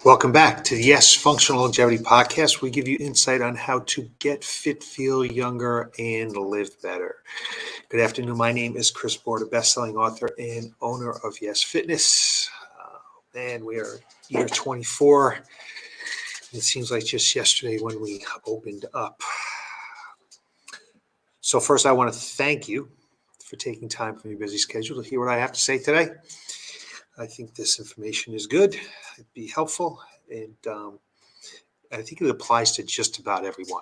Welcome back to the Y.E.S Functional Longevity Podcast. We give you insight on how to get fit, feel younger, and live better. Good afternoon. My name is Chris Border, best-selling author and owner of Y.E.S Fitness. And we are year 24. It seems like just yesterday when we opened up. So first, I want to thank you for taking time from your busy schedule to hear what I have to say today. I think this information is good. It'd be helpful, and I think it applies to just about everyone.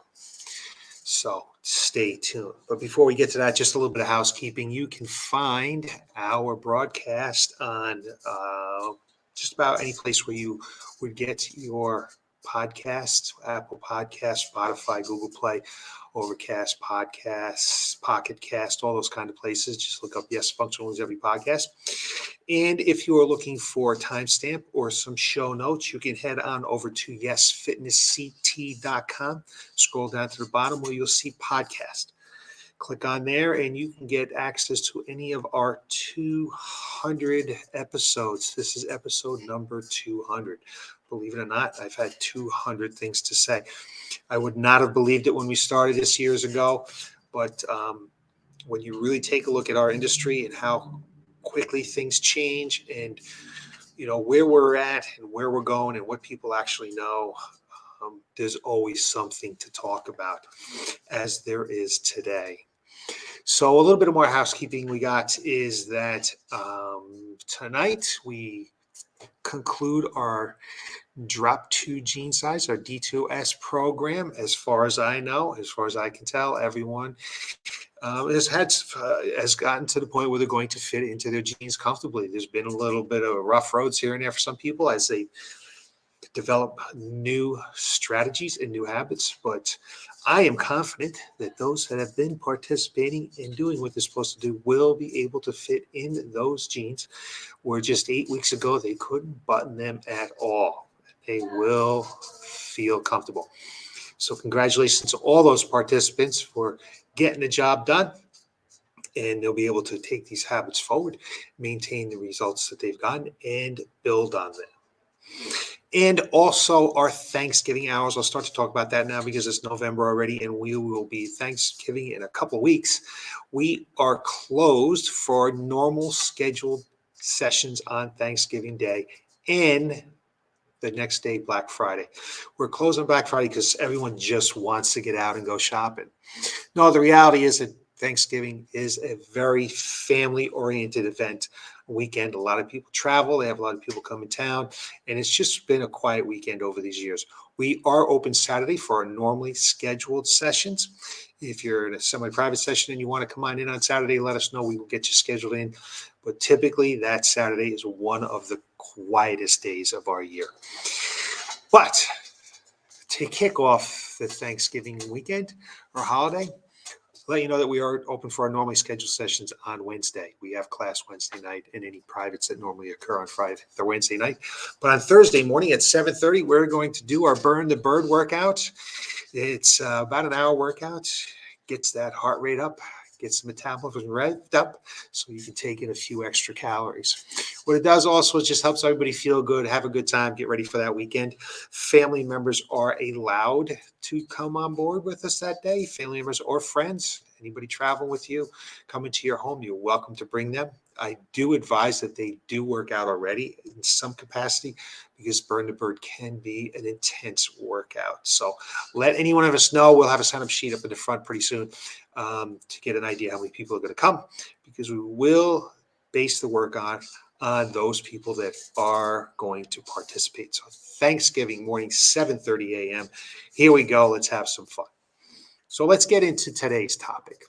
So stay tuned. But before we get to that, just a little bit of housekeeping. You can find our broadcast on just about any place where you would get your podcasts: Apple Podcasts, Spotify, Google Play, Overcast Podcasts, Pocket Cast, all those kind of places. Just look up Y.E.S Functional Longevity Podcast. And if you are looking for a timestamp or some show notes, you can head on over to yesfitnessct.com. Scroll down to the bottom where you'll see podcast. Click on there and you can get access to any of our 200 episodes. This is episode number 200. Believe it or not, I've had 200 things to say. I would not have believed it when we started this years ago, but when you really take a look at our industry and how quickly things change and where we're at and where we're going and what people actually know, there's always something to talk about, as there is today. So a little bit of more housekeeping we got is that tonight we conclude our Drop 2 gene size, our D2S program. As far as I know, as far as I can tell, everyone has gotten to the point where they're going to fit into their genes comfortably. There's been a little bit of rough roads here and there for some people as they develop new strategies and new habits, but I am confident that those that have been participating and doing what they're supposed to do will be able to fit in those genes where just 8 weeks ago they couldn't button them at all. They will feel comfortable. So congratulations to all those participants for getting the job done, and they'll be able to take these habits forward, maintain the results that they've gotten, and build on them. And also our Thanksgiving hours. I'll start to talk about that now because it's November already, and we will be Thanksgiving in a couple of weeks. We are closed for normal scheduled sessions on Thanksgiving Day and the next day, Black Friday. We're closed on Black Friday because everyone just wants to get out and go shopping. No, the reality is that Thanksgiving is a very family-oriented event. Weekend, a lot of people travel. They have a lot of people come in town, and it's just been a quiet weekend over these years. We are open Saturday for our normally scheduled sessions. If you're in a semi-private session and you want to come on in on Saturday, let us know. We will get you scheduled in. But typically, that Saturday is one of the quietest days of our year. But to kick off the Thanksgiving weekend or holiday, let you know that we are open for our normally scheduled sessions on Wednesday. We have class Wednesday night and any privates that normally occur on Friday or Wednesday night. But on Thursday morning at 7:30, we're going to do our Burn the Bird workout. It's about an hour workout. Gets that heart rate up, gets the metabolism revved up so you can take in a few extra calories. What it does also is just helps everybody feel good, have a good time, get ready for that weekend. Family members are allowed to come on board with us that day. Family members or friends, anybody traveling with you, come into your home, you're welcome to bring them. I do advise that they do work out already in some capacity because Burn the Bird can be an intense workout. So let any one of us know. We'll have a sign-up sheet up in the front pretty soon to get an idea how many people are going to come, because we will base the work on those people that are going to participate. So Thanksgiving morning, 7:30 a.m. Here we go. Let's have some fun. So let's get into today's topic.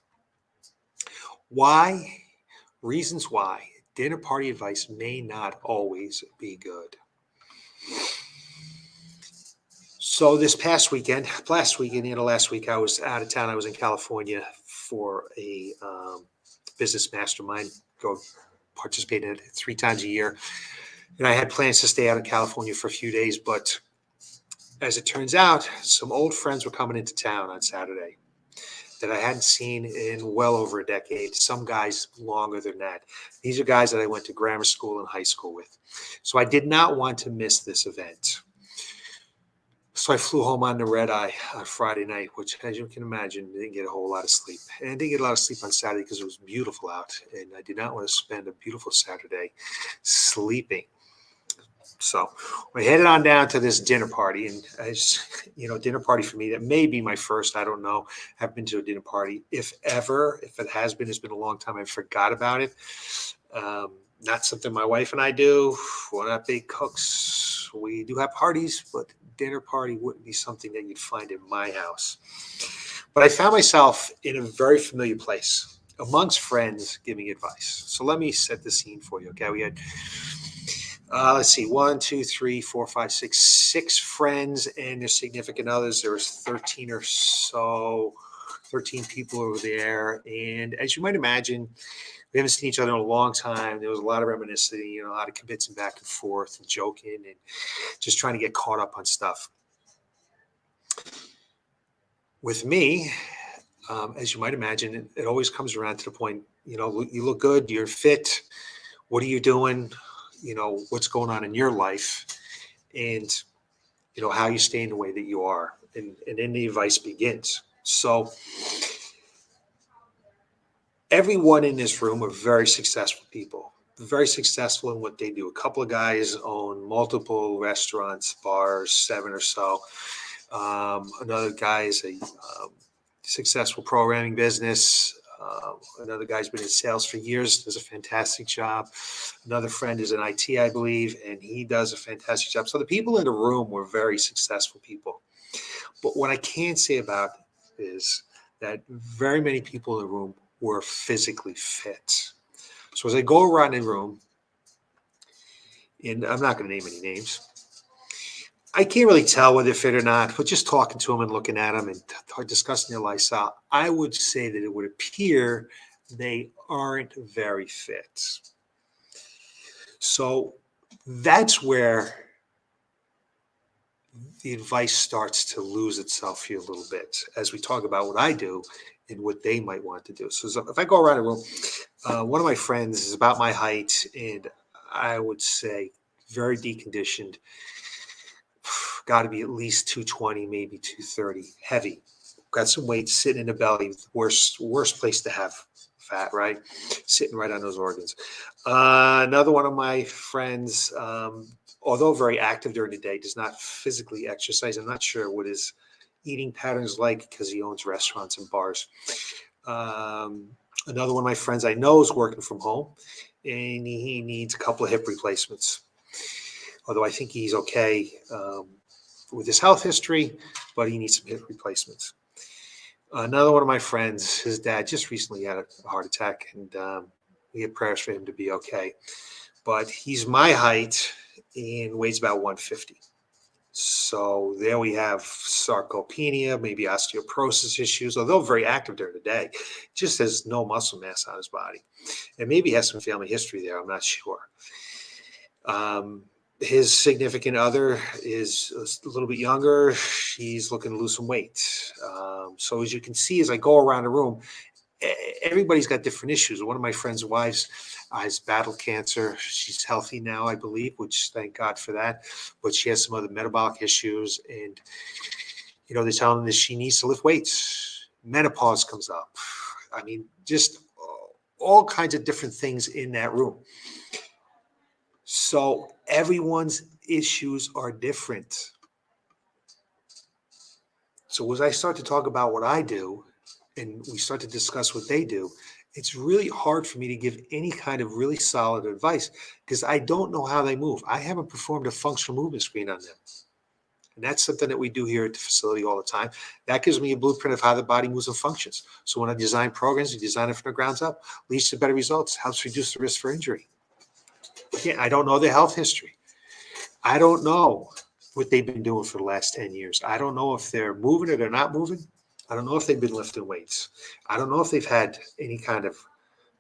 Reasons why dinner party advice may not always be good. So this past weekend, last week, I was out of town. I was in California for a business mastermind. Go participate in it 3 times a year. And I had plans to stay out in California for a few days, but as it turns out, some old friends were coming into town on Saturday that I hadn't seen in well over a decade. Some guys longer than that. These are guys that I went to grammar school and high school with. So I did not want to miss this event. So I flew home on the red eye on Friday night, which, as you can imagine, didn't get a whole lot of sleep. And I didn't get a lot of sleep on Saturday because it was beautiful out, and I did not want to spend a beautiful Saturday sleeping. So we headed on down to this dinner party, and as you know, dinner party for me, that may be my first. I don't know. I've been to a dinner party, if ever. If it has been, it's been a long time. I forgot about it. Um, Not something my wife and I do. We're not big cooks. We do have parties, but dinner party wouldn't be something that you'd find in my house. But I found myself in a very familiar place amongst friends giving advice. So let me set the scene for you. Okay, we had let's see, one, two, three, four, five, six friends and their significant others. There was 13 or so, 13 people over there. And as you might imagine, we haven't seen each other in a long time. There was a lot of reminiscing, a lot of kibitzing back and forth and joking and just trying to get caught up on stuff. With me, as you might imagine, it always comes around to the point, you look good, you're fit. What are you doing? What's going on in your life? And, how you stay in the way that you are. And then the advice begins. So everyone in this room are very successful people, very successful in what they do. A couple of guys own multiple restaurants, bars, 7 or so. Another guy is a successful programming business. Another guy's been in sales for years, does a fantastic job. Another friend is in IT, I believe, and he does a fantastic job. So the people in the room were very successful people. But what I can say about is that very many people in the room were physically fit. So as I go around the room, and I'm not going to name any names, I can't really tell whether they're fit or not, but just talking to them and looking at them and discussing their lifestyle, I would say that it would appear they aren't very fit. So that's where the advice starts to lose itself here a little bit as we talk about what I do and what they might want to do. So if I go around the room, one of my friends is about my height, and I would say very deconditioned. Got to be at least 220, maybe 230, heavy. Got some weight sitting in the belly. Worst place to have fat, right? Sitting right on those organs. Another one of my friends, although very active during the day, does not physically exercise. I'm not sure what his eating patterns like because he owns restaurants and bars. Another one of my friends I know is working from home, and he needs a couple of hip replacements. Although I think he's okay with his health history, but he needs some hip replacements. Another one of my friends, his dad just recently had a heart attack, and we had prayers for him to be okay. But he's my height and weighs about 150. So there we have sarcopenia, maybe osteoporosis issues, although very active during the day, just has no muscle mass on his body. And maybe has some family history there, I'm not sure. His significant other is a little bit younger. She's looking to lose some weight. So as you can see, as I go around the room, everybody's got different issues. One of my friend's wives has battled cancer. She's healthy now, I believe, which thank God for that. But she has some other metabolic issues, and they're telling her that she needs to lift weights. Menopause comes up. I mean, just all kinds of different things in that room. So everyone's issues are different. So as I start to talk about what I do and we start to discuss what they do, it's really hard for me to give any kind of really solid advice because I don't know how they move. I haven't performed a functional movement screen on them. And that's something that we do here at the facility all the time. That gives me a blueprint of how the body moves and functions. So when I design programs, we design it from the ground up, leads to better results, helps reduce the risk for injury. Again, I don't know their health history. I don't know what they've been doing for the last 10 years. I don't know if they're moving or they're not moving. I don't know if they've been lifting weights. I don't know if they've had any kind of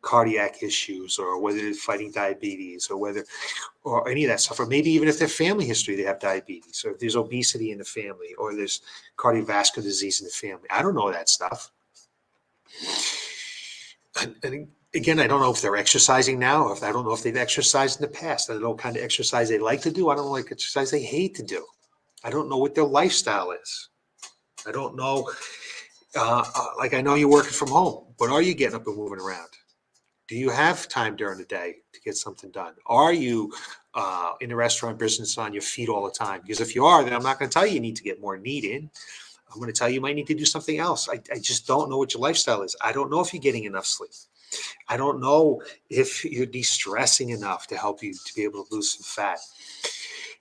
cardiac issues or whether they're fighting diabetes or any of that stuff, or maybe even if their family history, they have diabetes, or if there's obesity in the family, or there's cardiovascular disease in the family. I don't know that stuff. And again, I don't know if they're exercising now. I don't know if they've exercised in the past. I don't know what kind of exercise they like to do. I don't know what exercise they hate to do. I don't know what their lifestyle is. I don't know. Like I know you're working from home, but are you getting up and moving around? Do you have time during the day to get something done? Are you in the restaurant business on your feet all the time? Because if you are, then I'm not going to tell you you need to get more need in. I'm going to tell you you might need to do something else. I just don't know what your lifestyle is. I don't know if you're getting enough sleep. I don't know if you're de-stressing enough to help you to be able to lose some fat.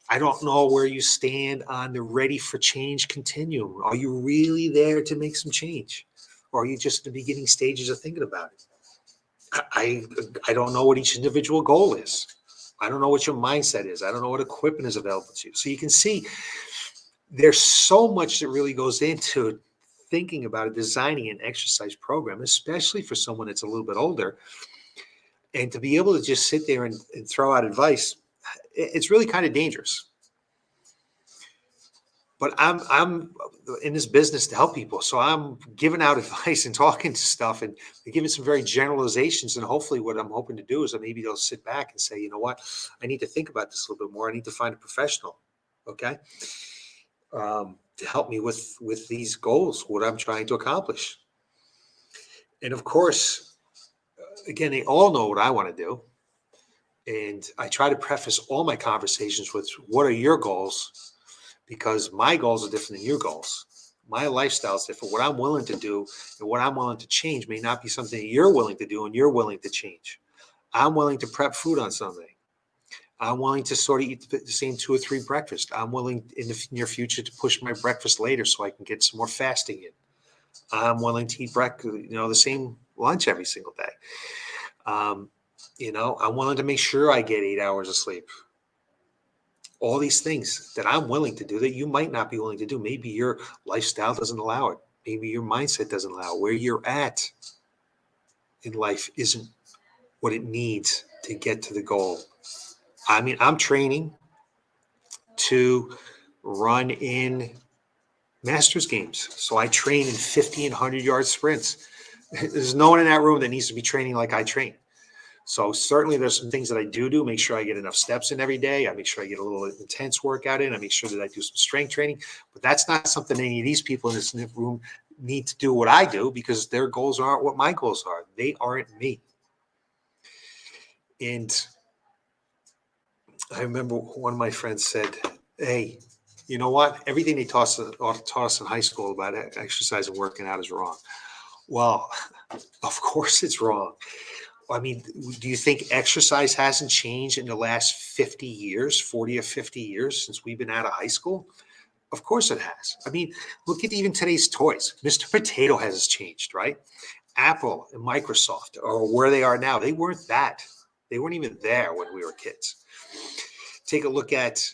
I don't know where you stand on the ready for change continuum. Are you really there to make some change? Or are you just in the beginning stages of thinking about it? I I don't know what each individual goal is. I don't know what your mindset is. I don't know what equipment is available to you. So you can see there's so much that really goes into thinking about it, designing an exercise program, especially for someone that's a little bit older. And to be able to just sit there and throw out advice, it's really kind of dangerous. But I'm in this business to help people, so I'm giving out advice and talking to stuff and giving some very generalizations. And hopefully, what I'm hoping to do is that maybe they'll sit back and say, you know what, I need to think about this a little bit more. I need to find a professional, okay, to help me with these goals, what I'm trying to accomplish. And of course, again, they all know what I want to do. And I try to preface all my conversations with, what are your goals? Because my goals are different than your goals. My lifestyle is different. What I'm willing to do and what I'm willing to change may not be something that you're willing to do and you're willing to change. I'm willing to prep food on Sunday. I'm willing to sort of eat the same 2 or 3 breakfasts. I'm willing in the near future to push my breakfast later so I can get some more fasting in. I'm willing to eat breakfast, the same lunch every single day. Um, I'm willing to make sure I get 8 hours of sleep. All these things that I'm willing to do that you might not be willing to do. Maybe your lifestyle doesn't allow it. Maybe your mindset doesn't allow it. Where you're at in life isn't what it needs to get to the goal. I mean, I'm training to run in Masters games. So I train in 50 and 100-yard sprints. There's no one in that room that needs to be training like I train. So certainly there's some things that I do make sure I get enough steps in every day. I make sure I get a little intense workout in. I make sure that I do some strength training, but that's not something any of these people in this room need to do what I do, because their goals aren't what my goals are. They aren't me. And I remember one of my friends said, hey, you know what? Everything they taught us in high school about exercise and working out is wrong. Well, of course it's wrong. I mean, do you think exercise hasn't changed in the last 50 years, 40 or 50 years since we've been out of high school? Of course it has. I mean, look at even today's toys. Mr. Potato has changed, right? Apple and Microsoft are where they are now. They weren't that. They weren't even there when we were kids. Take a look at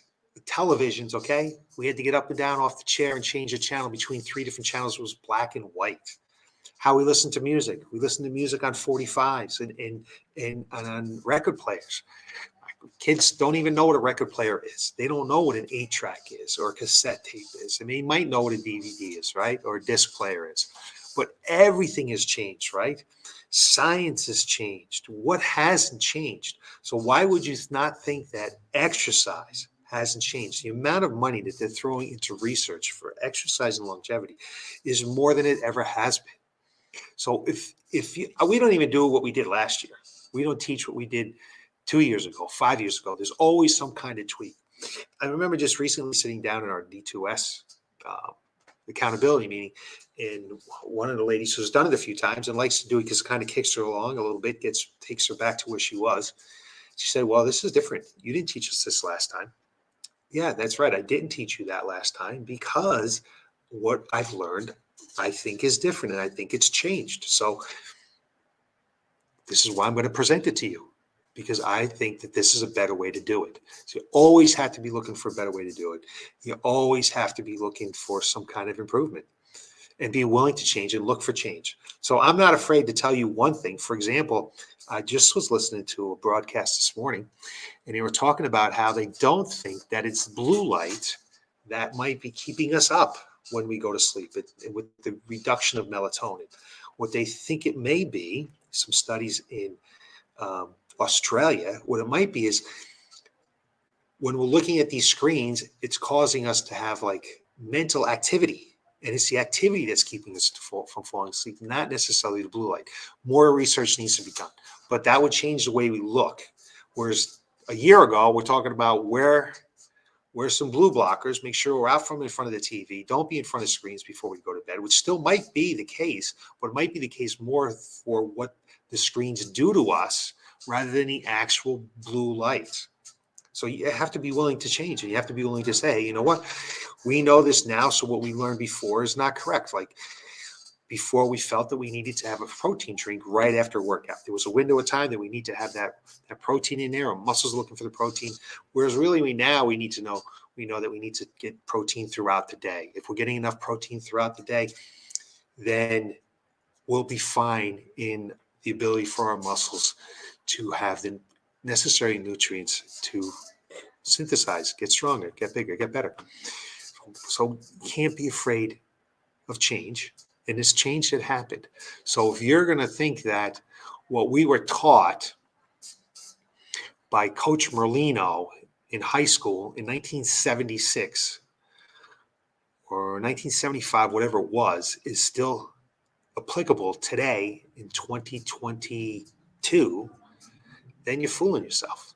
televisions, okay? We had to get up and down off the chair and change the channel between 3 different channels. It was black and white. How we listen to music. We listen to music on 45s and on record players. Kids don't even know what a record player is. They don't know what an 8-track is or a cassette tape is. I mean, they might know what a DVD is, right? Or a disc player is. But everything has changed, right? Science has changed. What hasn't changed? So why would you not think that exercise hasn't changed? The amount of money that they're throwing into research for exercise and longevity is more than it ever has been. So if we don't even do what we did last year. We don't teach what we did 2 years ago, 5 years ago. There's always some kind of tweak. I remember just recently sitting down in our Y.E.S accountability meeting, and one of the ladies who's done it a few times and likes to do it because it kind of kicks her along a little bit, takes her back to where she was. She said, well, this is different. You didn't teach us this last time. Yeah, that's right. I didn't teach you that last time because what I've learned, I think, is different, and I think it's changed. So this is why I'm going to present it to you, because I think that this is a better way to do it. So you always have to be looking for a better way to do it. You always have to be looking for some kind of improvement and be willing to change and look for change. So I'm not afraid to tell you one thing. For example, I just was listening to a broadcast this morning, and they were talking about how they don't think that it's blue light that might be keeping us up when we go to sleep with the reduction of melatonin. What they think it may be, some studies in Australia, what it might be is when we're looking at these screens, it's causing us to have like mental activity. And it's the activity that's keeping us from falling asleep, not necessarily the blue light. More research needs to be done, but that would change the way we look. Whereas a year ago, we're talking about wear some blue blockers, make sure we're out from in front of the TV. Don't be in front of screens before we go to bed, which still might be the case, but it might be the case more for what the screens do to us rather than the actual blue light. So you have to be willing to change, and you have to be willing to say, you know what, we know this now, so what we learned before is not correct. Like before, we felt that we needed to have a protein drink right after a workout. There was a window of time that we need to have that protein in there. Our muscles are looking for the protein. Whereas really we need to know, we know that we need to get protein throughout the day. If we're getting enough protein throughout the day, then we'll be fine in the ability for our muscles to have the necessary nutrients to synthesize, get stronger, get bigger, get better. So can't be afraid of change. And this change had happened. So if you're going to think that what we were taught by Coach Merlino in high school in 1976 or 1975, whatever it was, is still applicable today in 2022, then you're fooling yourself.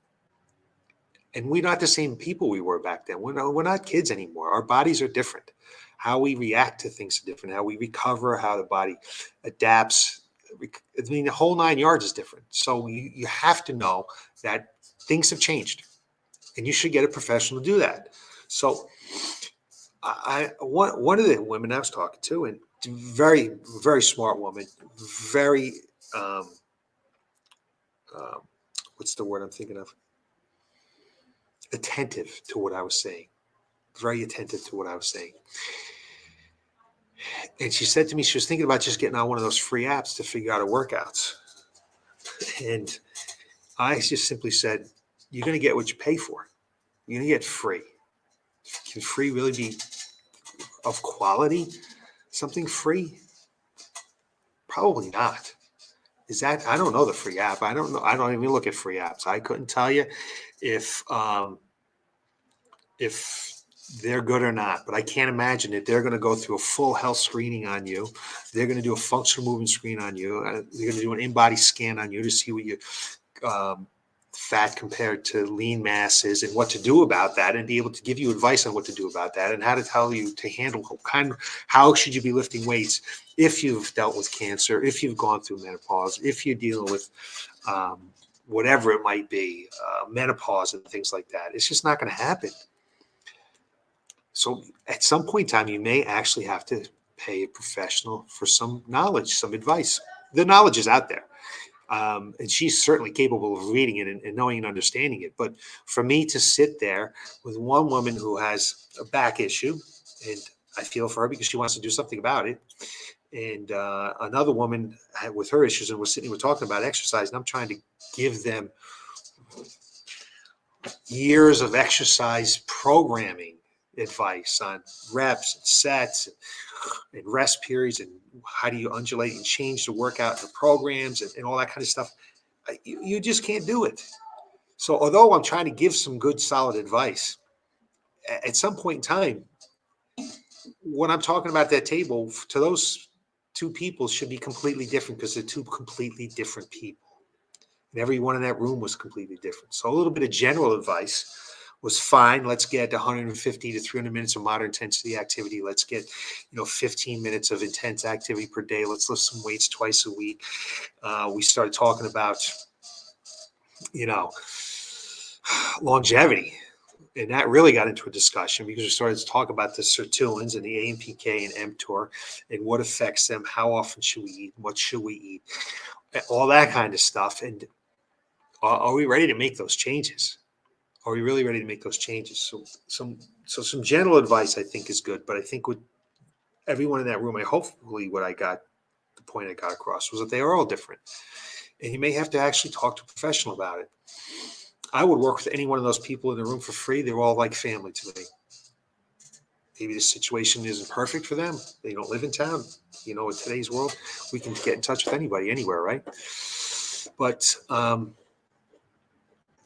And we're not the same people we were back then. We're not kids anymore. Our bodies are different. How we react to things are different. How we recover, how the body adapts. I mean, the whole 9 yards is different. So you have to know that things have changed, and you should get a professional to do that. So one of the women I was talking to, and very, very smart woman, very, um, what's the word I'm thinking of? Attentive to what I was saying. Very attentive to what I was saying. And she said to me, she was thinking about just getting on one of those free apps to figure out her workouts. And I just simply said, you're going to get what you pay for. You're going to get free. Can free really be of quality? Something free? Probably not. Is that, I don't know the free app. I don't know. I don't even look at free apps. I couldn't tell you if they're good or not, but I can't imagine that they're going to go through a full health screening on you. They're going to do a functional movement screen on you. They're going to do an in-body scan on you to see what your fat compared to lean mass is and what to do about that, and be able to give you advice on what to do about that and how to tell you to handle how should you be lifting weights if you've dealt with cancer, if you've gone through menopause, if you're dealing with whatever it might be, menopause and things like that. It's just not going to happen. So at some point in time, you may actually have to pay a professional for some knowledge, some advice. The knowledge is out there. And she's certainly capable of reading it and knowing and understanding it. But for me to sit there with one woman who has a back issue, and I feel for her because she wants to do something about it, and another woman with her issues, and we're talking about exercise, and I'm trying to give them years of exercise programming advice on reps and sets and rest periods and how do you undulate and change the workout and the programs and all that kind of stuff. You just can't do it. So although I'm trying to give some good solid advice, at some point in time, when I'm talking about that table, to those two people should be completely different because they're two completely different people. And everyone in that room was completely different. So a little bit of general advice was fine. Let's get 150 to 300 minutes of moderate intensity activity. Let's get, 15 minutes of intense activity per day. Let's lift some weights twice a week. We started talking about, longevity. And that really got into a discussion because we started to talk about the sirtuins and the AMPK and mTOR and what affects them. How often should we eat? What should we eat? All that kind of stuff. And are we ready to make those changes? Are we really ready to make those changes? So some general advice I think is good, but I think with everyone in that room, hopefully the point I got across was that they are all different. And you may have to actually talk to a professional about it. I would work with any one of those people in the room for free. They're all like family to me. Maybe the situation isn't perfect for them. They don't live in town. In today's world, we can get in touch with anybody, anywhere, right? But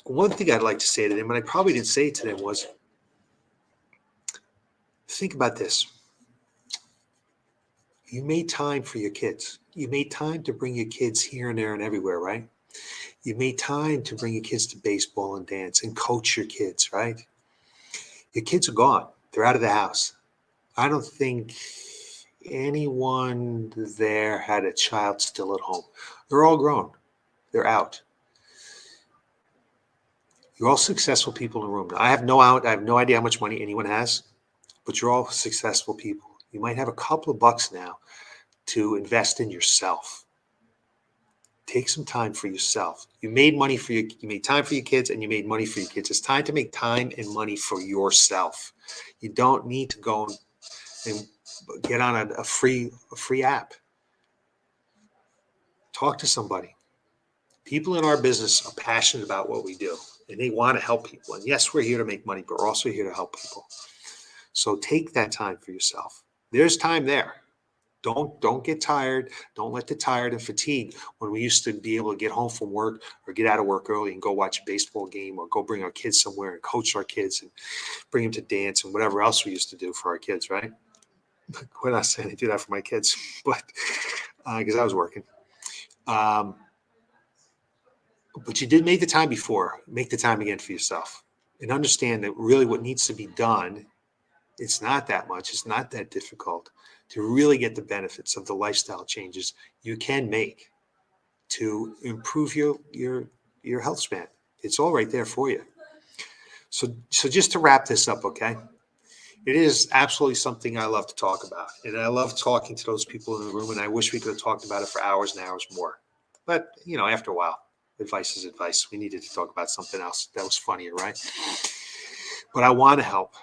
one thing I'd like to say to them, and I probably didn't say it to them, was think about this. You made time for your kids. You made time to bring your kids here and there and everywhere, right? You made time to bring your kids to baseball and dance and coach your kids, right? Your kids are gone. They're out of the house. I don't think anyone there had a child still at home. They're all grown. They're out. You're all successful people in the room. I have no idea how much money anyone has, but you're all successful people. You might have a couple of bucks now to invest in yourself. Take some time for yourself. You made time for your kids, and you made money for your kids. It's time to make time and money for yourself. You don't need to go and get on a free app. Talk to somebody. People in our business are passionate about what we do, and they want to help people. And yes, we're here to make money, but we're also here to help people. So take that time for yourself. There's time there. Don't get tired. Don't let the tired and fatigue. When we used to be able to get home from work or get out of work early and go watch a baseball game or go bring our kids somewhere and coach our kids and bring them to dance and whatever else we used to do for our kids, right? We're not saying I do that for my kids, but because I was working. But you did make the time before. Make the time again for yourself and understand that really what needs to be done, it's not that much. It's not that difficult to really get the benefits of the lifestyle changes you can make to improve your health span. It's all right there for you. So just to wrap this up, okay? It is absolutely something I love to talk about. And I love talking to those people in the room, and I wish we could have talked about it for hours and hours more. But, after a while, advice is advice. We needed to talk about something else that was funnier, right? But I want to help.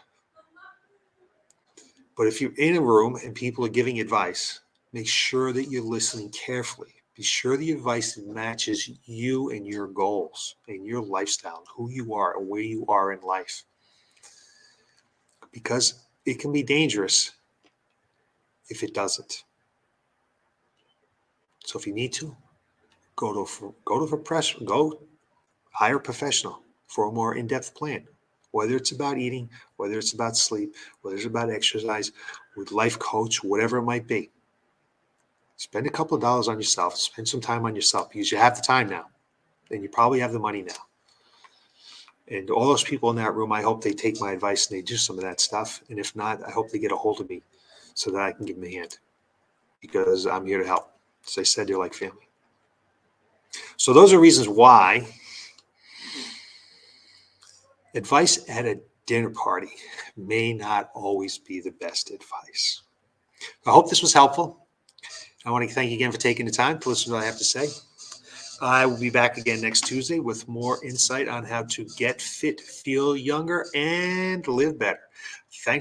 But if you're in a room and people are giving advice, make sure that you're listening carefully. Be sure the advice matches you and your goals and your lifestyle, who you are and where you are in life. Because it can be dangerous if it doesn't. So if you need to, go hire a professional for a more in-depth plan. Whether it's about eating, whether it's about sleep, whether it's about exercise, with life coach, whatever it might be. Spend a couple of dollars on yourself. Spend some time on yourself because you have the time now, and you probably have the money now. And all those people in that room, I hope they take my advice and they do some of that stuff. And if not, I hope they get a hold of me so that I can give them a hand because I'm here to help. As I said, they're like family. So those are reasons why advice at a dinner party may not always be the best advice. I hope this was helpful. I want to thank you again for taking the time to listen to what I have to say. I will be back again next Tuesday with more insight on how to get fit, feel younger, and live better. Thanks.